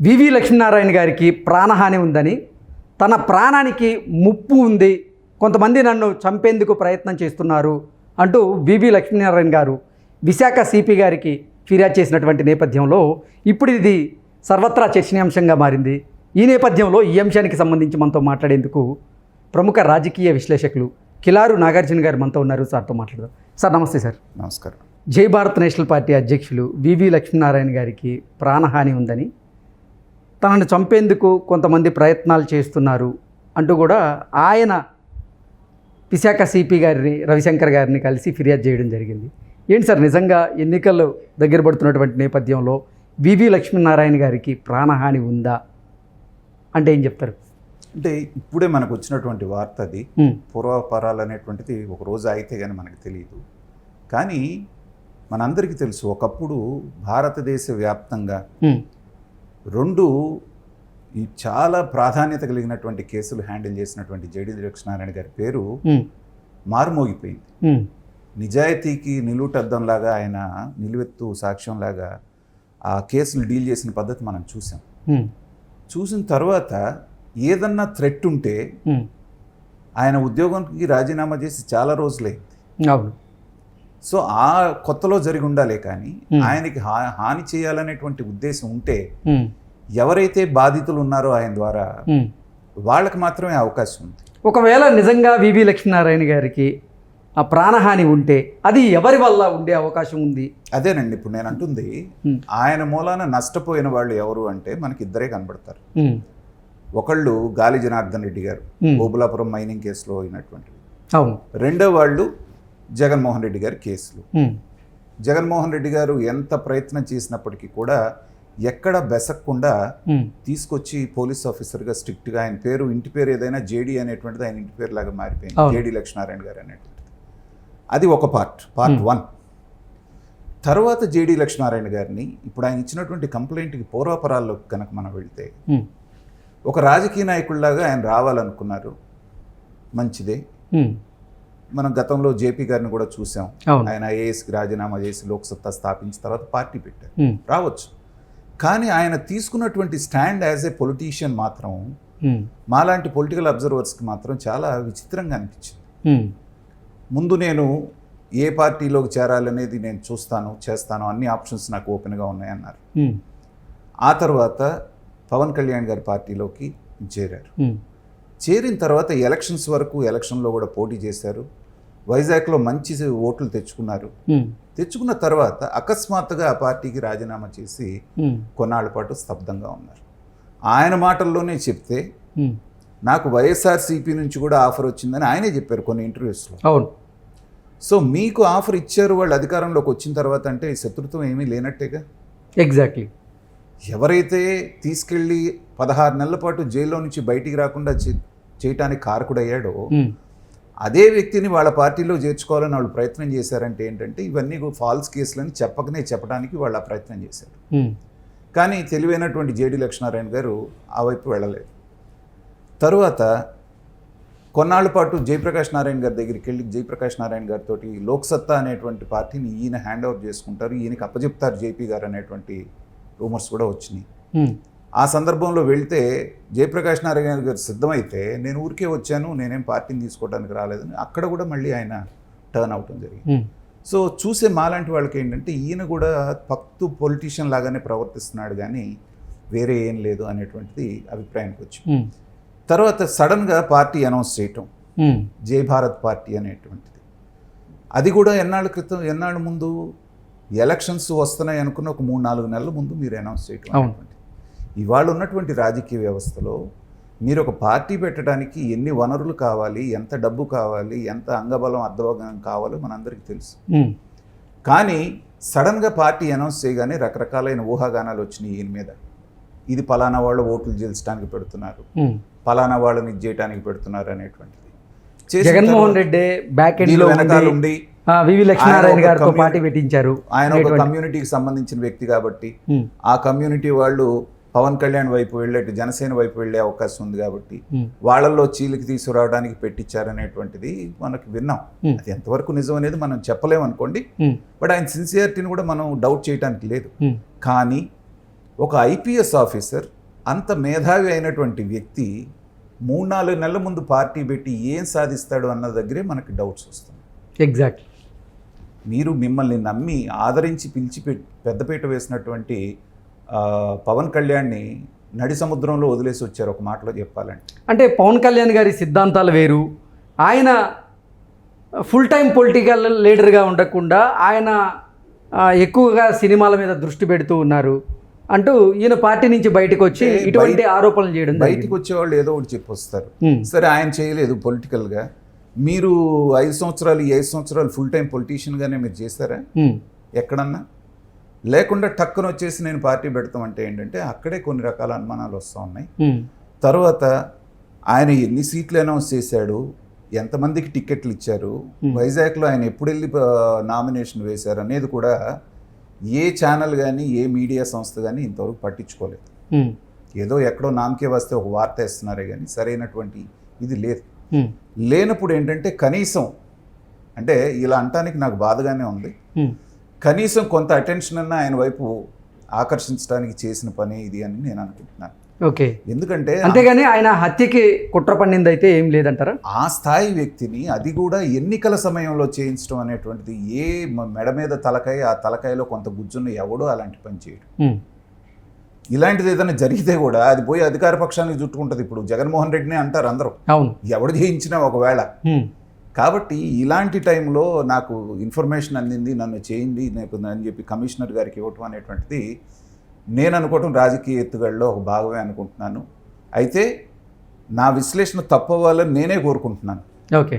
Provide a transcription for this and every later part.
వివి లక్ష్మీనారాయణ గారికి ప్రాణహాని ఉందని, తన ప్రాణానికి ముప్పు ఉంది, కొంతమంది నన్ను చంపేందుకు ప్రయత్నం చేస్తున్నారు అంటూ వివి లక్ష్మీనారాయణ గారు విశాఖ సిపి గారికి ఫిర్యాదు చేసినటువంటి నేపథ్యంలో ఇప్పుడు ఇది సర్వత్రా చర్చనీయాంశంగా మారింది. ఈ నేపథ్యంలో ఈ అంశానికి సంబంధించి మనతో మాట్లాడేందుకు ప్రముఖ రాజకీయ విశ్లేషకులు కిలారు నాగార్జున గారు మనతో ఉన్నారు. సార్తో మాట్లాడదాం. సార్ నమస్తే. సార్ నమస్కారం. జై భారత్ నేషనల్ పార్టీ అధ్యక్షులు వివి లక్ష్మీనారాయణ గారికి ప్రాణహాని ఉందని, తనను చంపేందుకు కొంతమంది ప్రయత్నాలు చేస్తున్నారు అంటూ కూడా ఆయన విశాఖ సిపి గారిని రవిశంకర్ గారిని కలిసి ఫిర్యాదు చేయడం జరిగింది. ఏంటి సార్, నిజంగా ఎన్నికలు దగ్గర పడుతున్నటువంటి నేపథ్యంలో వివి లక్ష్మీనారాయణ గారికి ప్రాణహాని ఉందా అంటే ఏం చెప్తారు? అంటే ఇప్పుడే మనకు వచ్చినటువంటి వార్త, అది పూర్వపరాలు అనేటువంటిది ఒక రోజు అయితే కానీ మనకు తెలియదు. కానీ మనందరికీ తెలుసు, ఒకప్పుడు భారతదేశ వ్యాప్తంగా రెండు ఈ చాలా ప్రాధాన్యత కలిగినటువంటి కేసులు హ్యాండిల్ చేసినటువంటి జేడి లక్ష్మీనారాయణ గారి పేరు మారుమోగిపోయింది. నిజాయితీకి నిలువుటద్దంలాగా, ఆయన నిలువెత్తు సాక్ష్యంలాగా ఆ కేసులు డీల్ చేసిన పద్ధతి మనం చూసాం. చూసిన తర్వాత ఏదన్నా థ్రెట్ ఉంటే ఆయన ఉద్యోగానికి రాజీనామా చేసి చాలా రోజులైంది. అవును. సో ఆ కొత్తలో జరిగి ఉండాలే, కానీ ఆయనకి హాని చేయాలనేటువంటి ఉద్దేశం ఉంటే ఎవరైతే బాధితులు ఉన్నారో ఆయన ద్వారా వాళ్ళకి మాత్రమే అవకాశం ఉంది. ఒకవేళ నిజంగా వివి లక్ష్మీనారాయణ గారికి ఆ ప్రాణహాని ఉంటే అది ఎవరి వల్ల ఉండే అవకాశం ఉంది? అదేనండి ఇప్పుడు నేను అంటుంది. ఆయన మూలాన నష్టపోయిన వాళ్ళు ఎవరు అంటే మనకి ఇద్దరే కనబడతారు. ఒకళ్ళు గాలి జనార్దన్ రెడ్డి గారు, ఓబులాపురం మైనింగ్ కేసులో అయినటువంటివి. అవును. రెండో వాళ్ళు జగన్మోహన్ రెడ్డి గారి కేసులు. జగన్మోహన్ రెడ్డి గారు ఎంత ప్రయత్నం చేసినప్పటికీ కూడా ఎక్కడ బెసక్కుండా తీసుకొచ్చి పోలీస్ ఆఫీసర్గా స్ట్రిక్ట్గా, ఆయన పేరు ఇంటి పేరు ఏదైనా జేడి అనేటువంటిది ఆయన ఇంటి పేరు లాగా మారిపోయింది, జేడి లక్ష్మీనారాయణ గారు అనేటువంటిది. అది ఒక పార్ట్ 1. తర్వాత జేడి లక్ష్మీనారాయణ గారిని ఇప్పుడు ఆయన ఇచ్చినటువంటి కంప్లైంట్కి పూర్వాపరాల్లో కనుక మనం వెళితే, ఒక రాజకీయ నాయకుడిలాగా ఆయన రావాలనుకున్నారు, మంచిదే. మనం గతంలో జేపీ గారిని కూడా చూసాం. ఆయన ఐఏఎస్కి రాజీనామా చేసి లోక్సత్తా స్థాపించిన తర్వాత పార్టీ పెట్టారు, రావచ్చు. కానీ ఆయన తీసుకున్నటువంటి స్టాండ్ యాజ్ ఏ పొలిటీషియన్ మాత్రం మాలాంటి పొలిటికల్ అబ్జర్వర్స్కి మాత్రం చాలా విచిత్రంగా అనిపించింది. ముందు నేను ఏ పార్టీలోకి చేరాలనేది నేను చేస్తాను, అన్ని ఆప్షన్స్ నాకు ఓపెన్గా ఉన్నాయన్నారు. ఆ తర్వాత పవన్ కళ్యాణ్ గారి పార్టీలోకి చేరారు. చేరిన తర్వాత ఎలక్షన్స్ వరకు ఎలక్షన్లో కూడా పోటీ చేశారు. వైజాగ్లో మంచి ఓట్లు తెచ్చుకున్నారు. తెచ్చుకున్న తర్వాత అకస్మాత్తుగా ఆ పార్టీకి రాజీనామా చేసి కొన్నాళ్ళ పాటు స్తబ్దంగా ఉన్నారు. ఆయన మాటల్లోనే చెప్తే, నాకు వైఎస్ఆర్సీపీ నుంచి కూడా ఆఫర్ వచ్చిందని ఆయనే చెప్పారు కొన్ని ఇంటర్వ్యూస్లో. అవును. సో మీకు ఆఫర్ ఇచ్చారు వాళ్ళు అధికారంలోకి వచ్చిన తర్వాత అంటే శత్రుత్వం ఏమీ లేనట్టేగా. ఎగ్జాక్ట్లీ. ఎవరైతే తీసుకెళ్ళి 16 నెలల పాటు జైల్లో నుంచి బయటికి రాకుండా చేయటానికి కారకుడయ్యాడో అదే వ్యక్తిని వాళ్ళ పార్టీలో చేర్చుకోవాలని వాళ్ళు ప్రయత్నం చేశారంటే ఏంటంటే, ఇవన్నీ ఫాల్స్ కేసులని చెప్పడానికి వాళ్ళు ఆ ప్రయత్నం చేశారు. కానీ తెలివైనటువంటి జేడి లక్ష్మీనారాయణ గారు ఆ వైపు వెళ్ళలేదు. తరువాత కొన్నాళ్ళ పాటు జయప్రకాష్ నారాయణ గారి దగ్గరికి వెళ్ళి జయప్రకాష్ నారాయణ గారితో లోక్సత్తా అనేటువంటి పార్టీని ఈయన హ్యాండ్ ఓవర్ చేసుకుంటారు, ఈయనకి అప్పచెప్తారు జేపీ గారు అనేటువంటి రూమర్స్ కూడా వచ్చినాయి. ఆ సందర్భంలో వెళ్తే జయప్రకాష్ నారాయణ గారు సిద్ధమైతే, నేను ఊరికే వచ్చాను, నేనేం పార్టీని తీసుకోవడానికి రాలేదని అక్కడ కూడా మళ్ళీ ఆయన టర్న్ అవటం జరిగింది. సో చూసే మాలాంటి వాళ్ళకి ఏంటంటే, ఈయన కూడా పక్తు పొలిటీషియన్ లాగానే ప్రవర్తిస్తున్నాడు కానీ వేరే ఏం లేదు అనేటువంటిది అభిప్రాయానికి వచ్చింది. తర్వాత సడన్గా పార్టీ అనౌన్స్ చేయటం, జై భారత్ పార్టీ అనేటువంటిది. అది కూడా ఎన్నాళ్ళ ముందు ఎలక్షన్స్ వస్తున్నాయి అనుకున్న ఒక 3-4 నెలల ముందు మీరు అనౌన్స్ చేయటం అనేటువంటి. ఇవాళ ఉన్నటువంటి రాజకీయ వ్యవస్థలో మీరు ఒక పార్టీ పెట్టడానికి ఎన్ని వనరులు కావాలి, ఎంత డబ్బు కావాలి, ఎంత అంగబలం అర్థబలం కావాలో మనందరికీ తెలుసు. కానీ సడన్గా పార్టీ అనౌన్స్ చేయగానే రకరకాలైన ఊహాగానాలు వచ్చినాయి ఈయన మీద. ఇది పలానా వాళ్ళు ఓట్లు గెలిచడానికి పెడుతున్నారు, పలానా వాళ్ళని ఇది చేయడానికి పెడుతున్నారు అనేటువంటిది. జగన్మోహన్ రెడ్డి బ్యాక్ ఎండ్ వెనకాల ఉండి వివి లక్ష్మీనారాయణ గారితో పార్టీ పెట్టించారు. ఆయన ఒక కమ్యూనిటీకి సంబంధించిన వ్యక్తి కాబట్టి ఆ కమ్యూనిటీ వాళ్ళు పవన్ కళ్యాణ్ వైపు వెళ్ళేట్టు జనసేన వైపు వెళ్ళే అవకాశం ఉంది కాబట్టి వాళ్ళల్లో చీలికి తీసుకురావడానికి పెట్టించారనేటువంటిది మనకు విన్నాం. అది ఎంతవరకు నిజం అనేది మనం చెప్పలేము అనుకోండి, బట్ ఆయన సిన్సియారిటీని కూడా మనం డౌట్ చేయడానికి లేదు. కానీ ఒక ఐపీఎస్ ఆఫీసర్ అంత మేధావి అయినటువంటి వ్యక్తి 3-4 నెలల ముందు పార్టీ పెట్టి ఏం సాధిస్తాడు అన్న దగ్గరే మనకి డౌట్స్ వస్తాయి. ఎగ్జాక్ట్. మీరు మిమ్మల్ని నమ్మి ఆదరించి పిలిచి పెద్దపీట వేసినటువంటి పవన్ కళ్యాణ్ని నడి సముద్రంలో వదిలేసి వచ్చారు, ఒక మాటలో చెప్పాలంటే. అంటే పవన్ కళ్యాణ్ గారి సిద్ధాంతాలు వేరు, ఆయన ఫుల్ టైం పొలిటికల్ లీడర్గా ఉండకుండా ఆయన ఎక్కువగా సినిమాల మీద దృష్టి పెడుతూ ఉన్నారు అంటూ ఈయన పార్టీ నుంచి బయటకు వచ్చి ఇటువంటి ఆరోపణలు చేయడం. బయటకు వచ్చేవాళ్ళు ఏదో ఒకటి చెప్పొస్తారు. సరే, ఆయన చేయలేదు పొలిటికల్గా. మీరు 5 సంవత్సరాలు 5 సంవత్సరాలు ఫుల్ టైం పొలిటీషియన్గానే మీరు చేశారా ఎక్కడన్నా? లేకుండా టక్కున వచ్చేసి నేను పార్టీ పెడతామంటే ఏంటంటే అక్కడే కొన్ని రకాల అనుమానాలు వస్తూ ఉన్నాయి. తర్వాత ఆయన ఎన్ని సీట్లు అనౌన్స్ చేశాడు, ఎంతమందికి టికెట్లు ఇచ్చారు, వైజాగ్లో ఆయన ఎప్పుడు వెళ్ళి నామినేషన్ వేశారు అనేది కూడా ఏ ఛానల్ కానీ ఏ మీడియా సంస్థ కానీ ఇంతవరకు పట్టించుకోలేదు. ఏదో ఎక్కడో నామకే వస్తే ఒక వార్త ఇస్తున్నారే కానీ సరైనటువంటి ఇది లేదు. లేనప్పుడు ఏంటంటే కనీసం, అంటే ఇలా అంటానికి నాకు బాధగానే ఉంది, కనీసం కొంత అటెన్షన్ అన్న ఆయన వైపు ఆకర్షించడానికి చేసిన పని ఇది అని నేను అనుకుంటున్నాను. ఓకే. ఎందుకంటే అంతేగాని ఆయన హత్యకి కుట్ర పన్నింది అయితే ఏం లేదంటారా? ఆ స్థాయి వ్యక్తిని, అది కూడా ఎన్నికల సమయంలో చేయించడం అనేటువంటిది, ఏ మెడ మీద తలకాయ, ఆ తలకాయలో కొంత గుజ్జున్న ఎవడో అలాంటి పని చేయడు. ఇలాంటిది ఏదైనా జరిగితే కూడా అది పోయి అధికార పక్షానికి చుట్టుకుంటుంది. ఇప్పుడు జగన్మోహన్ రెడ్డిని అంటారు అందరూ, అవును, ఎవడు చేయించినా ఒకవేళ. కాబట్టి ఇలాంటి టైంలో నాకు ఇన్ఫర్మేషన్ అందింది, నన్ను చేయండి అని చెప్పి కమిషనర్ గారికి ఇవ్వటం అనేటువంటిది నేను అనుకోవటం రాజకీయ ఎత్తుగడలో ఒక భాగమే అనుకుంటున్నాను. అయితే నా విశ్లేషణ తప్పవ్వాలని నేనే కోరుకుంటున్నాను. ఓకే.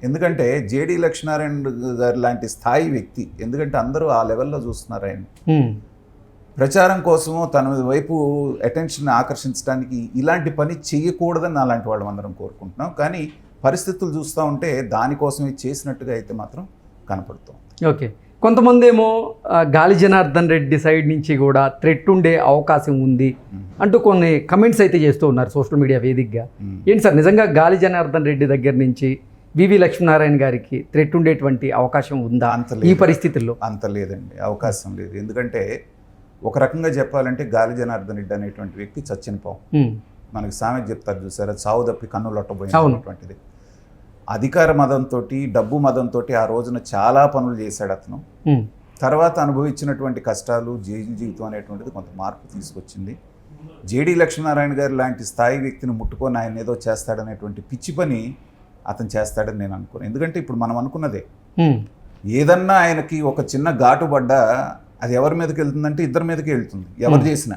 ఎందుకంటే జేడీ లక్ష్మీనారాయణ గారు లాంటి స్థాయి వ్యక్తి, ఎందుకంటే అందరూ ఆ లెవెల్లో చూస్తున్నారు ఆయన. ప్రచారం కోసమో తన వైపు అటెన్షన్ ఆకర్షించడానికి ఇలాంటి పని చేయకూడదని అలాంటి వాళ్ళు అందరం కోరుకుంటున్నాం. కానీ పరిస్థితులు చూస్తూ ఉంటే దానికోసమే చేసినట్టుగా అయితే మాత్రం కనపడుతుంది. ఓకే. కొంతమంది ఏమో గాలి జనార్దన్ రెడ్డి సైడ్ నుంచి కూడా థ్రెట్ ఉండే అవకాశం ఉంది అంటూ కొన్ని కమెంట్స్ అయితే చేస్తూ ఉన్నారు సోషల్ మీడియా వేదికగా. ఏంటి సార్, నిజంగా గాలి జనార్దన్ రెడ్డి దగ్గర నుంచి వివి లక్ష్మీనారాయణ గారికి థ్రెట్ ఉండేటువంటి అవకాశం ఉందా ఈ పరిస్థితుల్లో? అంత లేదండి, అవకాశం లేదు. ఎందుకంటే ఒక రకంగా చెప్పాలంటే గాలి జనార్దన్ రెడ్డి అనేటువంటి వ్యక్తి చచ్చిన పాము. మనకి సామెత చెప్తారు చూసారా, చావు తప్పి కన్ను లొట్టబోయినటువంటిది. అధికార మదంతో, డబ్బు మదంతో ఆ రోజున చాలా పనులు చేశాడు అతను. తర్వాత అనుభవించినటువంటి కష్టాలు, జైలు జీవితం అనేటువంటిది కొంత మార్పు తీసుకొచ్చింది. జేడీ లక్ష్మీనారాయణ గారు లాంటి స్థాయి వ్యక్తిని ముట్టుకొని ఆయన ఏదో చేస్తాడనేటువంటి పిచ్చి పని అతను చేస్తాడని నేను అనుకోను. ఎందుకంటే ఇప్పుడు మనం అనుకున్నదే, ఏదన్నా ఆయనకి ఒక చిన్న ఘాటు పడ్డా అది ఎవరి మీదకి వెళ్తుందంటే ఇద్దరి మీదకి వెళ్తుంది, ఎవరు చేసినా.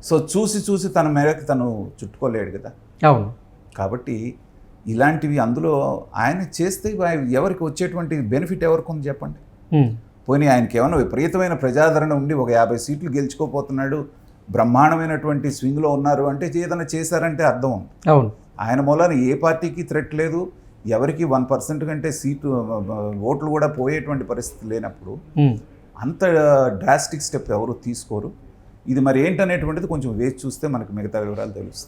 సో చూసి తన మేరకు తను చుట్టుకోలేడు కదా. అవును. కాబట్టి ఇలాంటివి అందులో ఆయన చేస్తే ఎవరికి వచ్చేటువంటి బెనిఫిట్ ఎవరికి ఉంది చెప్పండి. పోనీ ఆయనకి ఏమైనా విపరీతమైన ప్రజాదరణ ఉండి ఒక 50 సీట్లు గెలుచుకోపోతున్నాడు, బ్రహ్మాండమైనటువంటి స్వింగ్లో ఉన్నారు అంటే ఏదైనా చేశారంటే అర్థం ఉంది. అవును. ఆయన మూలాన ఏ పార్టీకి థ్రెట్ లేదు, ఎవరికి 1% కంటే ఓట్లు కూడా పోయేటువంటి పరిస్థితి లేనప్పుడు అంత డ్రాస్టిక్ స్టెప్ ఎవరు తీసుకోరు. ఇది మరి ఏంటనేటువంటిది కొంచెం వేచి చూస్తే మనకు మిగతా వివరాలు తెలుస్తాయి.